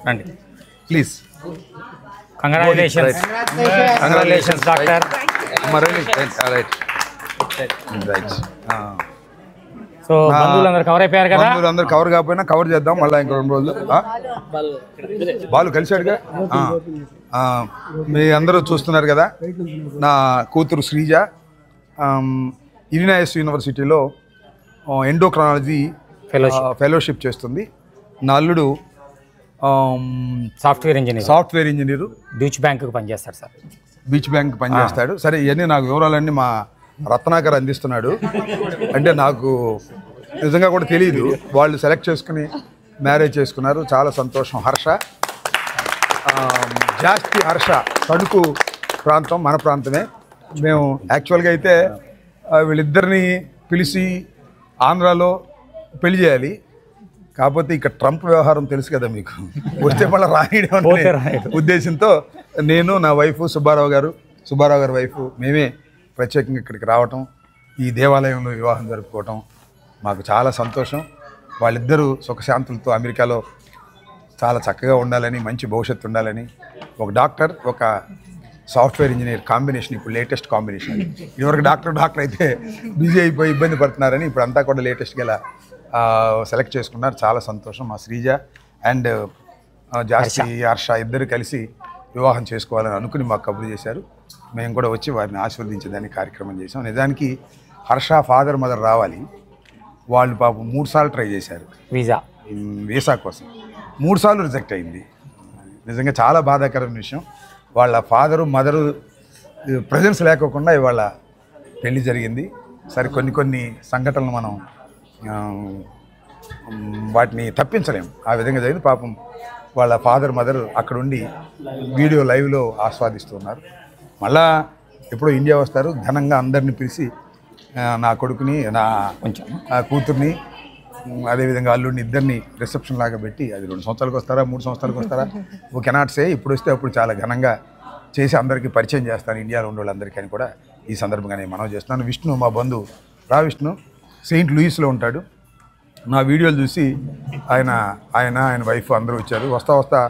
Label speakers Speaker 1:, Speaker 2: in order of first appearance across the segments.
Speaker 1: రండి
Speaker 2: please.
Speaker 1: Congratulations doctor. So బంధువులందరూ cover అయిపోయారు కదా?
Speaker 2: బంధువులందరూ కవర్ కాకపోయినా కవర్ చేద్దాం మళ్ళీ ఇంకో 2 రోజులు. బాలు కలిశాడుగా. మీ అందరూ చూస్తున్నారు కదా, నా కూతురు శ్రీజ ఇలినాయస్ యూనివర్సిటీలో ఎండోక్రాలజీ ఫెలోషిప్ చేస్తుంది. నా అల్లుడు
Speaker 1: సాఫ్ట్వేర్ ఇంజనీర్ బీచ్ బ్యాంక్ పనిచేస్తాడు సార్.
Speaker 2: బీచ్ బ్యాంక్ పనిచేస్తాడు. సరే, ఇవన్నీ నాకు వివరాలన్నీ మా రత్నాకర్ అందిస్తున్నాడు. అంటే నాకు నిజంగా కూడా తెలియదు. వాళ్ళు సెలెక్ట్ చేసుకుని మ్యారేజ్ చేసుకున్నారు. చాలా సంతోషం. హర్ష, జాస్తి హర్ష తణుకు ప్రాంతం, మన ప్రాంతమే. మేము యాక్చువల్గా అయితే వీళ్ళిద్దరిని పిలిచి ఆంధ్రాలో పెళ్లి చేయాలి. కాకపోతే ఇక్కడ ట్రంప్ వ్యవహారం తెలుసు కదా మీకు, వస్తే మళ్ళీ రాయడం ఉద్దేశంతో నేను, నా వైఫ్ సుబ్బారావు గారి వైఫ్ మేమే ప్రత్యేకంగా ఇక్కడికి రావటం, ఈ దేవాలయంలో వివాహం జరుపుకోవటం మాకు చాలా సంతోషం. వాళ్ళిద్దరూ సుఖశాంతులతో అమెరికాలో చాలా చక్కగా ఉండాలని, మంచి భవిష్యత్తు ఉండాలని. ఒక డాక్టర్, ఒక సాఫ్ట్వేర్ ఇంజనీర్ కాంబినేషన్ ఇప్పుడు లేటెస్ట్ కాంబినేషన్. ఇదివరకు డాక్టర్ అయితే బిజీ అయిపోయి ఇబ్బంది పడుతున్నారని ఇప్పుడు అంతా కూడా లేటెస్ట్గా ఇలా సెలెక్ట్ చేసుకున్నారు. చాలా సంతోషం. మా శ్రీజ అండ్ జాస్తి హర్ష ఇద్దరు కలిసి వివాహం చేసుకోవాలని అనుకుని మాకు కబురు చేశారు. మేము కూడా వచ్చి వారిని ఆశీర్వదించేదానికి కార్యక్రమం చేసాం. నిజానికి హర్ష ఫాదర్ మదర్ రావాలి. వాళ్ళు పాపం 3 సార్లు ట్రై చేశారు వీసా కోసం. 3 సార్లు రిజెక్ట్ అయింది. నిజంగా చాలా బాధాకరమైన విషయం. వాళ్ళ ఫాదరు మదరు ప్రజెన్స్ లేకోకుండా ఇవాళ పెళ్లి జరిగింది. సరే, కొన్ని సంఘటనలు మనం వాటిని తప్పించలేము. ఆ విధంగా జరిగింది. పాపం వాళ్ళ ఫాదర్ మదర్ అక్కడుండి వీడియో లైవ్లో ఆస్వాదిస్తున్నారు. మళ్ళా ఎప్పుడో ఇండియా వస్తారు. ఘనంగా అందరిని పిలిచి నా కొడుకుని, నా కూతుర్ని, అదేవిధంగా అల్లుడిని ఇద్దరిని రిసెప్షన్ లాగా పెట్టి, అది 2 సంవత్సరాలకు వస్తారా 3 సంవత్సరాలకు వస్తారా ఓ కెనాట్ సే, ఇప్పుడు వస్తే అప్పుడు చాలా ఘనంగా చేసి అందరికీ పరిచయం చేస్తాను ఇండియాలో ఉండే వాళ్ళందరికీ అని కూడా ఈ సందర్భంగా నేను మనవి చేస్తున్నాను. విష్ణు, మా బంధువు విష్ణు సెయింట్ లూయిస్లో ఉంటాడు. నా వీడియోలు చూసి ఆయన వైఫ్ అందరూ వచ్చారు. వస్తా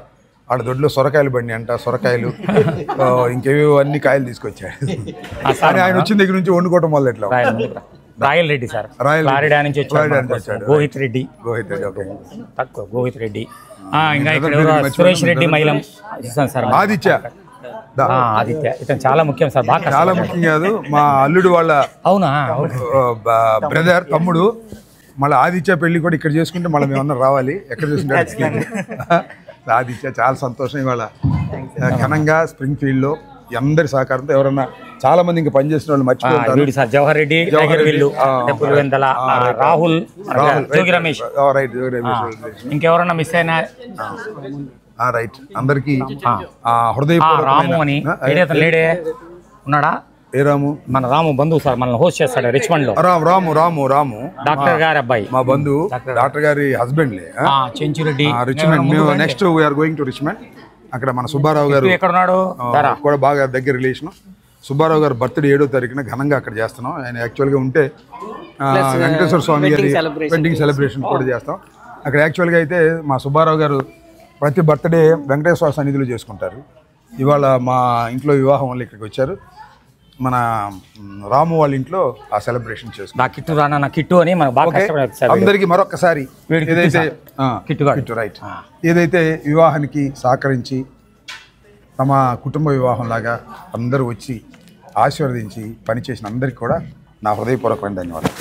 Speaker 2: ఆడ దొడ్లో సొరకాయలు బండి అంట, సొరకాయలు ఇంకేవో అన్ని కాయలు తీసుకొచ్చాడు. ఆయన వచ్చిన దగ్గర నుంచి వండుకోవటం వల్ల ఎట్లా
Speaker 1: రాయల్ రెడ్డి సార్, ఫ్లారిడా నుంచి వచ్చాడు. గోహిత్ రెడ్డి. ఇంకా ఇక్కడ సురేష్ రెడ్డి మైలం సార్.
Speaker 2: ఆదిత్య
Speaker 1: ఇతను చాలా ముఖ్యం సార్. బాగా
Speaker 2: చాలా ముఖ్యం కాదు, మా అల్లుడు వాళ్ళ బ్రదర్, తమ్ముడు. మళ్ళీ ఆదిత్య పెళ్లి కూడా ఇక్కడ చేసుకుంటే మళ్ళీ మేమన్నా రావాలి. ఎక్కడ చేసుకుంటే ఆదిత్య చాలా సంతోషం. ఇవాళ ఘనంగా స్ప్రింగ్ ఫీల్డ్లో అందరి సహకారంతో, ఎవరన్నా చాలా మంది ఇంకా పనిచేసిన వాళ్ళు మర్చిపోతారు.
Speaker 1: జవహర్ రెడ్డి, రాహుల్, జోగి రమేష్, ఇంకెవరన్నా మిస్ అయినా
Speaker 2: రైట్. అందరికి హృదయపూర్వకమైన
Speaker 1: లేడే ఉన్నాడా?
Speaker 2: ఏ రాము?
Speaker 1: మన రాము బంధువు సార్, మనల్ని హోస్ట్ చేస్తాడు రిచ్మండ్ లో.
Speaker 2: రాము
Speaker 1: డాక్టర్ గారి అబ్బాయి,
Speaker 2: మా బంధువు, డాక్టర్ గారి హస్బెండ్
Speaker 1: చెంచురెడ్డి.
Speaker 2: రిచ్మండ్. మేము next we are going to Richmond. అక్కడ మన సుబ్బారావు గారు
Speaker 1: ఎక్కడున్నాడు
Speaker 2: కూడా బాగా దగ్గర రిలేషన్. సుబ్బారావు గారు బర్త్డే 7వ తారీఖున ఘనంగా అక్కడ చేస్తున్నాం. ఆయన యాక్చువల్గా ఉంటే వెంకటేశ్వర స్వామి గారి వెడ్డింగ్ సెలబ్రేషన్ కూడా చేస్తాం అక్కడ. యాక్చువల్గా అయితే మా సుబ్బారావు గారు ప్రతి బర్త్డే వెంకటేశ్వర సన్నిధిలో చేసుకుంటారు. ఇవాళ మా ఇంట్లో వివాహం వల్ల ఇక్కడికి వచ్చారు. మన రాము వాళ్ళ ఇంట్లో ఆ సెలబ్రేషన్ చేసుకుంటాం.
Speaker 1: కిట్టు రానా కిట్టు అని
Speaker 2: అందరికీ మరొకసారి ఏదైతే రైట్ ఏదైతే వివాహానికి సహకరించి తమ కుటుంబ వివాహంలాగా అందరూ వచ్చి ఆశీర్వదించి పనిచేసిన అందరికీ కూడా నా హృదయపూర్వకమైన ధన్యవాదాలు.